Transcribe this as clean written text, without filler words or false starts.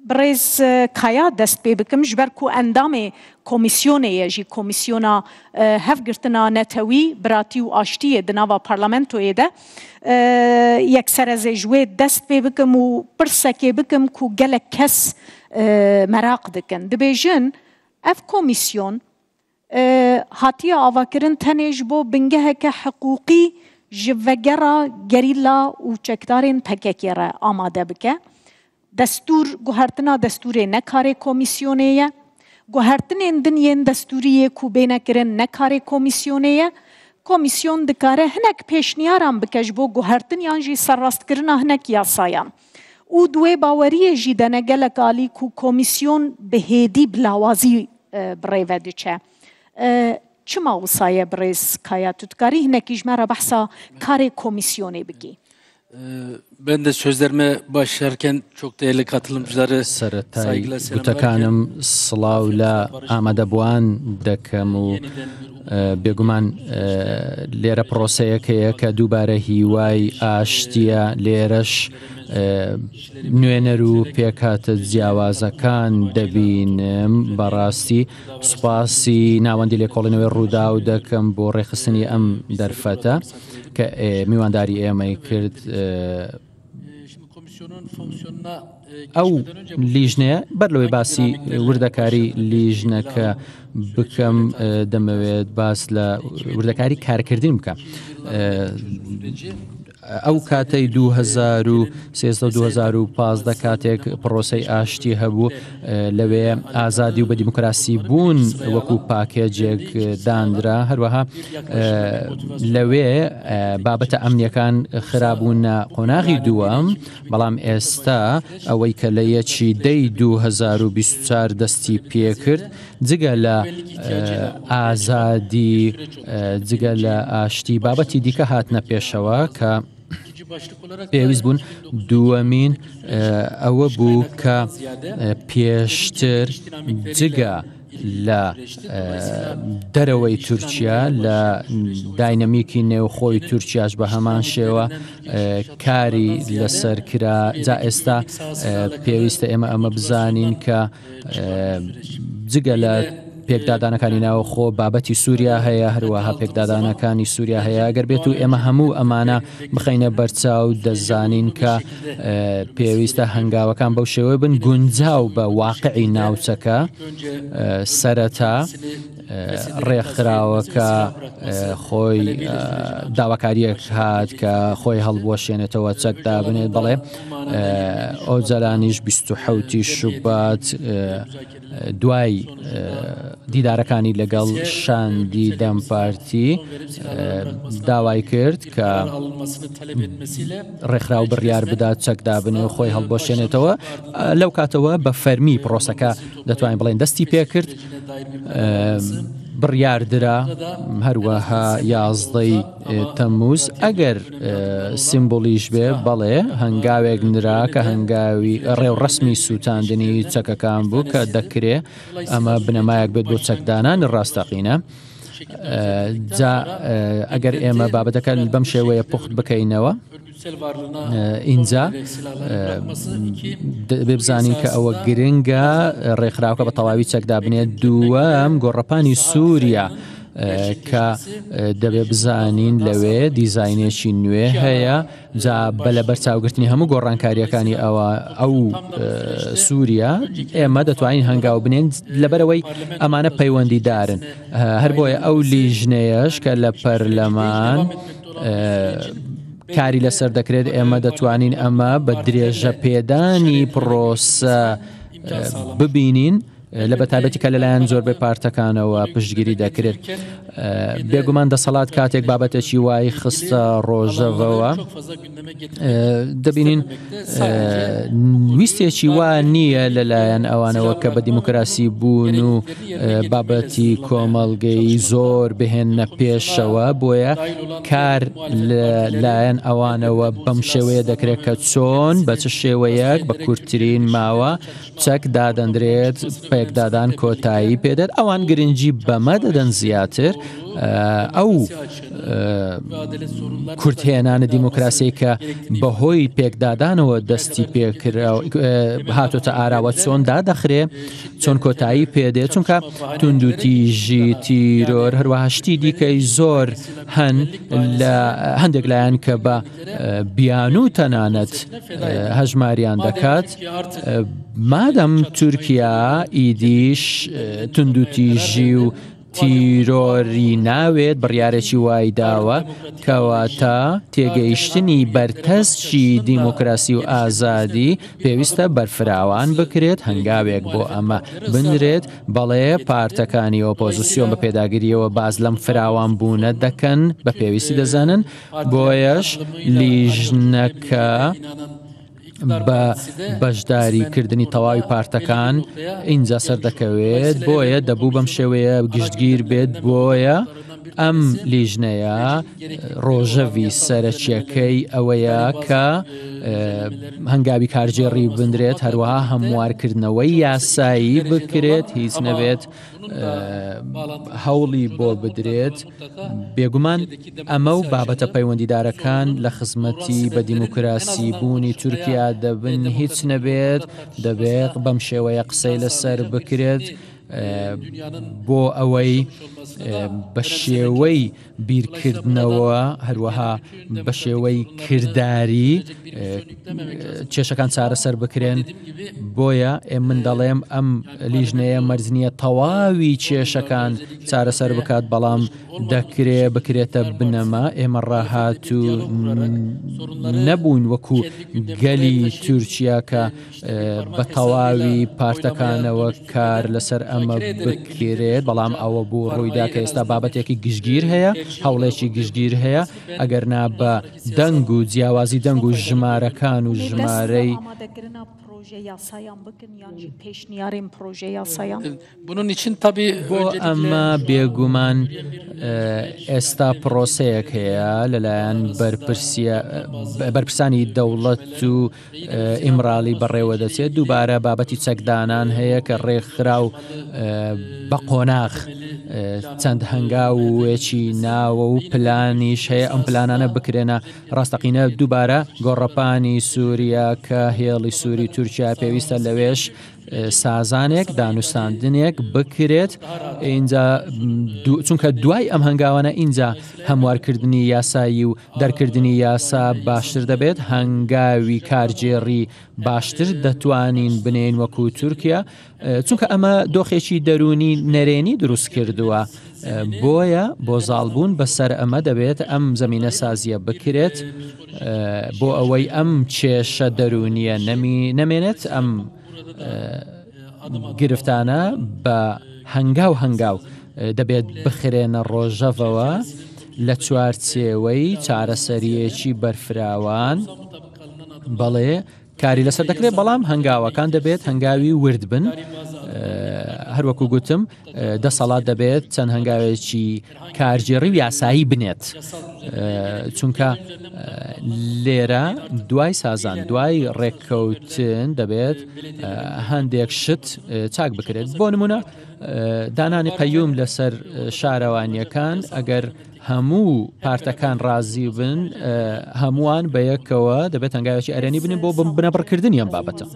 برز کایا دست پی بکم جبر کو اندام کمیسیونه جی کمیسیونا هفگرتنا نتوی براتی و آشتی دناوا پارلمنتو ایده یکسر از جوی دست پی بکم و پرسکی بکم کو گلک کس مراق دکن دبیجن اف کمیسیون هاتیه آواکرن تنیج بو بنگه که حقوقی جوگرا گریلا و چکدارین پککیره آماده بکه دستور گوهرتنا دستور نکاره کمیسیونه گوهرتنین دنین دستوری کو بینه کرن نکاره کمیسیونه کمیسیون دکاره هنک پیشنیارم بکش بو گوهرتن یانجی سرراست کرنا هنک یاسایان او دوی باوری جی دنه گلک آلی کو کمیسیون بهیدی بلاوازی بریوه دیچه چما وصایه برز کایا تتکاری هنکیج مرا بحثا kare komisyonu biki. Ben de sözlerime başlarken çok değerli katılımcıları saygıyla selamlarken slavla amadabuan dekamu بێگومان لێرە پرۆسەیەکەیە کە دووبارە هیوای ئاشتیە لێرەش نوێنەر و پێکاتە جیاوازەکان دەبینم بەڕاستی سوپاسی ناوەندی لێکۆڵینەوەی ڕوودا و دەکەم بۆ ڕێخستنی ئەم دەرفەتە کە میوانداری ئێمەی کرد ئەو لیژنەیە بەر لەوەی باسی وردەکاری لیژنەکە بکەم دەمەوێت باس لە وردەکاری کارکردن بکەم. ئەو کاتەی 2013-2015 کاتێک پرۆسەی ئاشتی هەبوو لەوێ ئازادی و بە دیموکراسی بوون وەکو پاکێجێک دانرا هەروەها لەوێ بابەتە ئەمنیەکان خرابوونە قۆناغی دووەم بەڵام ئێستا ئەوەی کە لە یەکی دەی 2024 دەستی پێکرد جگە لە ئازادی جگە لە ئاشتی بابەتی دیکە هاتنە پێشەوە کە پێویست بوون دووەمین ئەوە بوو کە پێشتر جگە لە دەرەوەی تورکیا لە داینەمیکی نێوخۆی تورکیاش بە هەمان شێوە کاری لەسەر کرا جا ئێستا پێویستە ئێمە ئەمە بزانین کە جگە لە پێکدادانەکانی ناوخۆ بابەتی سووریا هەیە هەروەها پێکدادانەکانی سووریا هەیە ئەگەر بێت و ئێمە هەموو ئەمانە بخەینە بەرچاو دەزانین کە پێویستە هەنگاوەکان بەو شێوەیە بن گونجاو بە واقعی ناوچەکە سەرەتا ڕێکخراوەکە خۆی داواکاریەک هات کە خۆی هەڵبوەشێنێتەوە چەکدا بنێت بەڵێ ئەو جەلانیش 27 شوبات دوای دیدارەکانی لەگەڵ شاندی دەمپارتی داوای کرد کە ڕێکخراو بڕیار بدات چەکدا بنێ و خۆی هەڵبوەشێنێتەوە لەو کاتەوە بە فەرمی پرۆسەکە دەتوانین بڵێن دەستی پێکرد بڕیاردرا هەروەها 11 تەمموز ئەگەر سیمبۆلیش بێ بەڵێ هەنگاوێک نرا کە هەنگاوی ڕێوڕەسمی سووتاندنی چەکەکان بوو کە دەکرێ ئەمە بنەمایەک بێت بۆ چەکدانان ڕاستەقینە جا ئەگەر ئێمە بابەتەکە بەم شێوەیە پوخت بکەینەوە اینجا ببزانین کە ئەوە گرنگە ڕێکخراوەکە بە تەواوی چەکدا بنێت دووەم گۆڕەپانی سووریا کە دەبێ بزانین لەوێ دیزاینێکی نوێ هەیە جا بە لە بەرچاوگرتنی هەموو گۆڕانکاریەکانی ئەو سووریا ئێمە دەتوانین هەنگاو بنێن لەبەرەوەی ئەمانە پەیوەندیدارن هەر بۆیە ئەو لیژنەیەش کە لە پەرلەمان کاری لەسەر دەکرێت ئێمە دەتوانین ئەمە بە درێژە پێدانی پرۆسە ببینین لە بەتایبەتی کە لەلایەن زۆربەی پارتەکانەوە پشتگیری دەکرێت بێگومان دەسەڵات کاتێک بابەتێکی وای خستە ڕۆژەوەوە دەبینین ویستێکی وا نییە لەلایەن ئەوانەوە کە بە دیموکراسی بوون و بابەتی کۆمەڵگەی زۆر بهێنە پێشەوە بۆیە کار لەلایەن ئەوانەوە بەم شێوەیە دەکرێت کە چۆن بە چ شێوەیەک بە کورتترین ماوە چەک دادەندرێت پێکدادان کۆتایی پێدەر ئەوان گرنگی بەمە دەدەن زیاتر ئەو کورتهێنانە دیموکراسی کە بەهۆی پێکدادانەوە دەستی پێکرا هاتۆتە ئاراوە چۆن دادەخرێ چۆن کۆتایی پێدێت چونکە توندوتیژی تیرۆر هەروەها شتی دیکەی زۆر هەن لە هەندێک لایەن کە بە بیان و تەنانەت هەژماریان دەکات مادەم تورکیا ئیدیش توندوتیژی و تیرۆری ناوێت بڕیارێکی وای داوە کەواتە تێگەیشتنی بەرتەسچی دیموکراسی و ئازادی پێویستە بەرفراوان بکرێت هەنگاوێک بۆ ئەمە بنرێت بەڵێ پارتەکانی ئۆپۆزیسیۆن بە پێداگیریەوە باز لەم فراوان بوونە دەکەن بە پێویستی دەزانن بۆیەش لیژنەکە بە بەشداریکردنی تەواوی پارتەکان ئینجا سەردەکەوێت بۆیە دەبوو بەم شێوەیە گشتگیر بێت بۆیە ئەم لیژنەیە ڕۆژەوی سەرەکیەکەی ئەوەیە کە هەنگاوی کارژێڕی بندرێت هەروەها هەموارکردنەوەی یاسایی بکرێت هیچ نەبێت هەوڵی بۆ بدرێت بێگومان ئەمە و بابەتە پەیوەندیدارەکان لە خزمەتی بە دیموکراسی بوونی تورکیا دەبن هیچ نەبێت دەبێت بەم شێوەیە قسەی لەسەر بکرێت بۆ ئەوەی بە شێوەی بیرکردنەوە هەروەها بە شێوەی کردداری کێشەکان چارەسەر بکرێن بۆیە من دەڵێم ئەم لیژنەیە مەرجنیە تەواوی کێشەکان چارەسەر بکات بەڵام دەکرێت بکرێتە بنەما ئێمە ڕاهات و نەبوون وەکو گەلی تورکیا کە بە تەواوی پارتەکانەوە کار لەسەر ئەمە بکرێت بەڵام ئەوە بوو ڕوویدا کە ئێستا بابەتێکی گشتگیر هەیە هەوڵێکی گشتگیر هەیە ئەگەر نا بە دەنگ و جیاوازی دەنگ و ژمارەکان و ژمارەی bunun için tabii بۆ ئەمە بێگومان ئێستا پرۆسەیەک هەیە لەلایەن بەرپرسانی دەوڵەت و ئیمراڵی بەڕێوە دەچێت دووبارە بابەتی چەکدانان هەیە کە ڕێکخرا و بە قۆناغ چەند هەنگاوێکی ناوە و پلانیش هەیە ئەم پلانانە بکرێنە ڕاستەقینە دووبارە گۆڕەپانی سووریا کە هێڵی سووری تورکیا پێویستە لەوێش سازانێک دانوستاندنێک بکرێت اینجا چونکە دوای ئەم هەنگاوانە اینجا هەموارکردنی یاسایی و دەرکردنی یاسا باشتر دەبێت هەنگاوی کارجێڕی باشتر دەتوانین بنێن وەکو تورکیا چونکە ئەمە دۆخێکی دەرونی نەرێنی دروست کردووە بۆیە بۆ زاڵبوون بەسەر ئەمە دەبێت ئەم زەمینە سازیە بکرێت بۆ ئەوەی ئەم کێشە دەرونیە نەمێنێت ئەم گرفتانە بە هەنگاو دەبێت بخرێنە ڕۆژەوەوە لە چوارچێوەی چارەسەریەکی بەرفراوان بەڵێ کاری لەسەر دەکرێت بەڵام هەنگاوەکان دەبێت هەنگاوی ورد بن هەروەکو گوتم دەسەڵات دەبێت چەند هەنگاوێکی کارژێڕی و یاسایی بنێت چونکە لێرە دوای سازان دوای ڕێککەوتن دەبێت هەندێک شت چاک بکرێت بۆ نمونە دانانی قەیوم لەسەر شارەوانیەکان ئەگەر هەموو پارتەکان ڕازی بن هەمووان بە یەکەوە دەبێت هەنگاوێکی ئەرێنی بنین بۆ بنەبڕکردنی ئەم بابەتە.